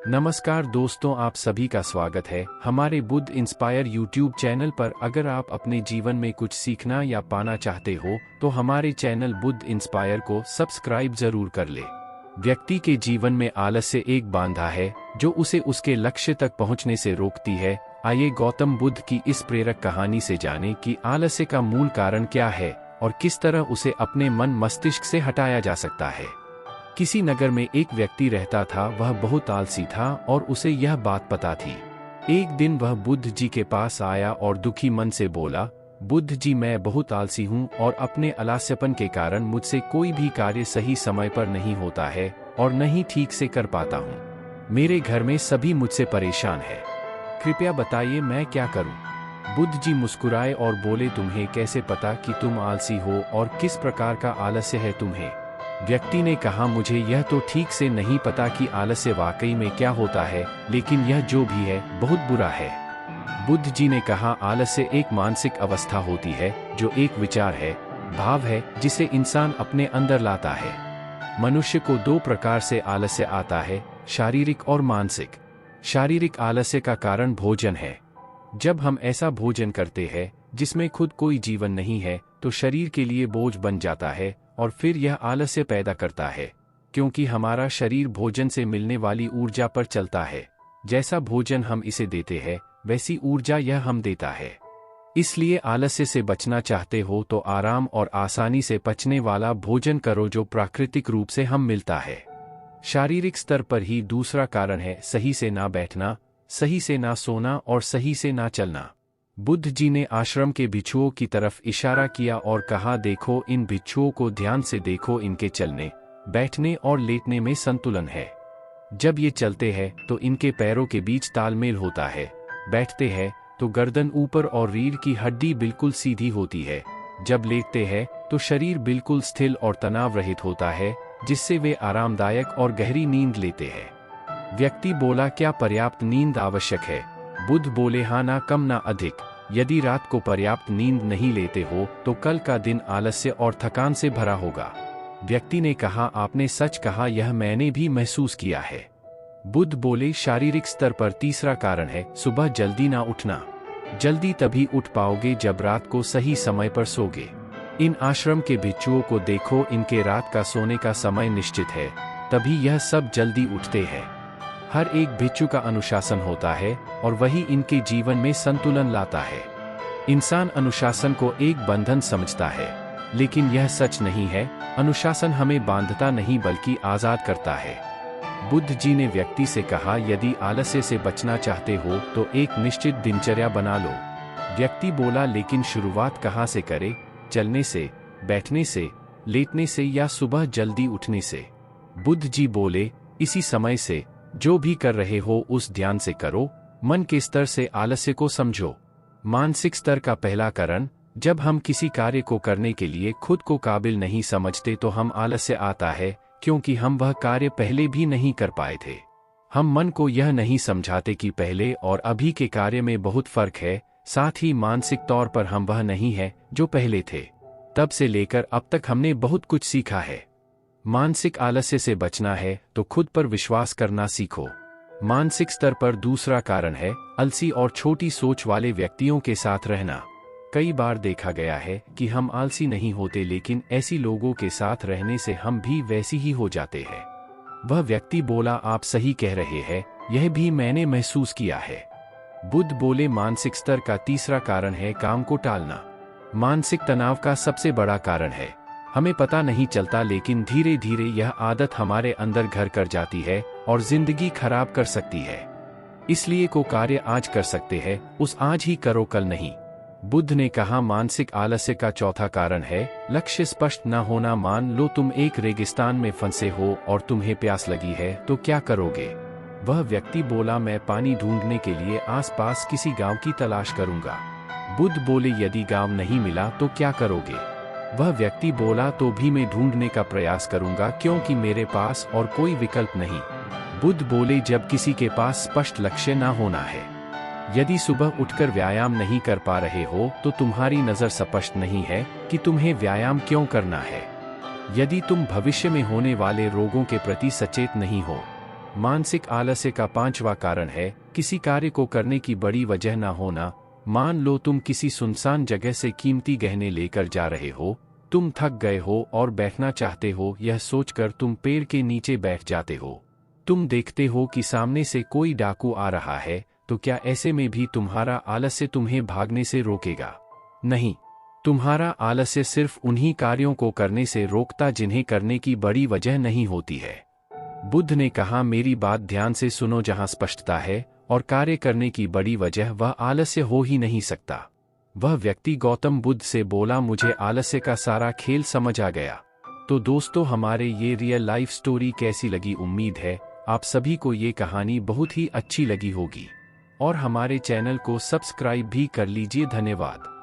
नमस्कार दोस्तों, आप सभी का स्वागत है हमारे बुद्ध इंस्पायर यूट्यूब चैनल पर। अगर आप अपने जीवन में कुछ सीखना या पाना चाहते हो तो हमारे चैनल बुद्ध इंस्पायर को सब्सक्राइब जरूर कर ले। व्यक्ति के जीवन में आलस्य एक बाधा है जो उसे उसके लक्ष्य तक पहुंचने से रोकती है। आइए गौतम बुद्ध की इस प्रेरक कहानी से जानें कि आलस्य का मूल कारण क्या है और किस तरह उसे अपने मन मस्तिष्क से हटाया जा सकता है। किसी नगर में एक व्यक्ति रहता था। वह बहुत आलसी था और उसे यह बात पता थी। एक दिन वह बुद्ध जी के पास आया और दुखी मन से बोला, बुद्ध जी, मैं बहुत आलसी हूँ और अपने आलस्यपन के कारण मुझसे कोई भी कार्य सही समय पर नहीं होता है और न ही ठीक से कर पाता हूँ। मेरे घर में सभी मुझसे परेशान है। कृपया बताइए मैं क्या करूँ। बुद्ध जी मुस्कुराए और बोले, तुम्हें कैसे पता कि तुम आलसी हो और किस प्रकार का आलस्य है तुम्हें। व्यक्ति ने कहा, मुझे यह तो ठीक से नहीं पता कि आलस्य वाकई में क्या होता है, लेकिन यह जो भी है बहुत बुरा है। बुद्ध जी ने कहा, आलस्य एक मानसिक अवस्था होती है जो एक विचार है, भाव है जिसे इंसान अपने अंदर लाता है। मनुष्य को दो प्रकार से आलस्य आता है, शारीरिक और मानसिक। शारीरिक आलस्य का कारण भोजन है। जब हम ऐसा भोजन करते हैं जिसमें खुद कोई जीवन नहीं है तो शरीर के लिए बोझ बन जाता है और फिर यह आलस्य पैदा करता है, क्योंकि हमारा शरीर भोजन से मिलने वाली ऊर्जा पर चलता है। जैसा भोजन हम इसे देते हैं वैसी ऊर्जा यह हम देता है। इसलिए आलस्य से बचना चाहते हो तो आराम और आसानी से पचने वाला भोजन करो जो प्राकृतिक रूप से हम मिलता है। शारीरिक स्तर पर ही दूसरा कारण है सही से ना बैठना, सही से ना सोना और सही से ना चलना। बुद्ध जी ने आश्रम के भिक्षुओं की तरफ इशारा किया और कहा, देखो इन भिक्षुओं को ध्यान से देखो, इनके चलने, बैठने और लेटने में संतुलन है। जब ये चलते हैं तो इनके पैरों के बीच तालमेल होता है, बैठते हैं तो गर्दन ऊपर और रीढ़ की हड्डी बिल्कुल सीधी होती है, जब लेटते हैं तो शरीर बिल्कुल स्थिर और तनाव रहित होता है, जिससे वे आरामदायक और गहरी नींद लेते हैं। व्यक्ति बोला, क्या पर्याप्त नींद आवश्यक है? बुद्ध बोले, हाँ, ना कम ना अधिक। यदि रात को पर्याप्त नींद नहीं लेते हो तो कल का दिन आलस्य और थकान से भरा होगा। व्यक्ति ने कहा, आपने सच कहा, यह मैंने भी महसूस किया है। बुद्ध बोले, शारीरिक स्तर पर तीसरा कारण है सुबह जल्दी ना उठना। जल्दी तभी उठ पाओगे जब रात को सही समय पर सोगे। इन आश्रम के भिक्षुओं को देखो, इनके रात का सोने का समय निश्चित है, तभी यह सब जल्दी उठते हैं। हर एक भिक्षु का अनुशासन होता है और वही इनके जीवन में संतुलन लाता है। इंसान अनुशासन को एक बंधन समझता है, लेकिन यह सच नहीं है। अनुशासन हमें बांधता नहीं बल्कि आजाद करता है। बुद्ध जी ने व्यक्ति से कहा, यदि आलस्य से बचना चाहते हो तो एक निश्चित दिनचर्या बना लो। व्यक्ति बोला, लेकिन शुरुआत कहाँ से करें? चलने से, बैठने से, लेटने से या सुबह जल्दी उठने से? बुद्ध जी बोले, इसी समय से। जो भी कर रहे हो उस ध्यान से करो, मन के स्तर से आलस्य को समझो। मानसिक स्तर का पहला कारण, जब हम किसी कार्य को करने के लिए खुद को काबिल नहीं समझते तो हम आलस्य आता है, क्योंकि हम वह कार्य पहले भी नहीं कर पाए थे। हम मन को यह नहीं समझाते कि पहले और अभी के कार्य में बहुत फर्क है। साथ ही मानसिक तौर पर हम वह नहीं है जो पहले थे। तब से लेकर अब तक हमने बहुत कुछ सीखा है। मानसिक आलस्य से बचना है तो खुद पर विश्वास करना सीखो। मानसिक स्तर पर दूसरा कारण है आलसी और छोटी सोच वाले व्यक्तियों के साथ रहना। कई बार देखा गया है कि हम आलसी नहीं होते, लेकिन ऐसी लोगों के साथ रहने से हम भी वैसी ही हो जाते हैं। वह व्यक्ति बोला, आप सही कह रहे हैं, यह भी मैंने महसूस किया है। बुद्ध बोले, मानसिक स्तर का तीसरा कारण है काम को टालना। मानसिक तनाव का सबसे बड़ा कारण है। हमें पता नहीं चलता, लेकिन धीरे धीरे यह आदत हमारे अंदर घर कर जाती है और जिंदगी खराब कर सकती है। इसलिए को कार्य आज कर सकते हैं उस आज ही करो, कल नहीं। बुद्ध ने कहा, मानसिक आलस्य का चौथा कारण है लक्ष्य स्पष्ट न होना। मान लो तुम एक रेगिस्तान में फंसे हो और तुम्हें प्यास लगी है, तो क्या करोगे? वह व्यक्ति बोला, मैं पानी ढूंढने के लिए आसपास किसी गांव की तलाश करूंगा। बुद्ध बोले, यदि गांव नहीं मिला तो क्या करोगे? वह व्यक्ति बोला, तो भी मैं ढूंढने का प्रयास करूंगा, क्योंकि मेरे पास और कोई विकल्प नहीं। बुद्ध बोले, जब किसी के पास स्पष्ट लक्ष्य ना होना है। यदि सुबह उठकर व्यायाम नहीं कर पा रहे हो तो तुम्हारी नजर स्पष्ट नहीं है कि तुम्हें व्यायाम क्यों करना है। यदि तुम भविष्य में होने वाले रोगों के प्रति सचेत नहीं हो, मानसिक आलस्य का 5वां कारण है किसी कार्य को करने की बड़ी वजह न होना। मान लो तुम किसी सुनसान जगह से कीमती गहने लेकर जा रहे हो, तुम थक गए हो और बैठना चाहते हो, यह सोचकर तुम पेड़ के नीचे बैठ जाते हो। तुम देखते हो कि सामने से कोई डाकू आ रहा है, तो क्या ऐसे में भी तुम्हारा आलस्य तुम्हें भागने से रोकेगा? नहीं, तुम्हारा आलस्य सिर्फ उन्हीं कार्यों को करने से रोकता जिन्हें करने की बड़ी वजह नहीं होती है। बुद्ध ने कहा, मेरी बात ध्यान से सुनो, जहां स्पष्टता है और कार्य करने की बड़ी वजह, वह आलस्य हो ही नहीं सकता। वह व्यक्ति गौतम बुद्ध से बोला, मुझे आलस्य का सारा खेल समझ आ गया। तो दोस्तों, हमारे ये रियल लाइफ स्टोरी कैसी लगी? उम्मीद है आप सभी को ये कहानी बहुत ही अच्छी लगी होगी और हमारे चैनल को सब्सक्राइब भी कर लीजिए। धन्यवाद।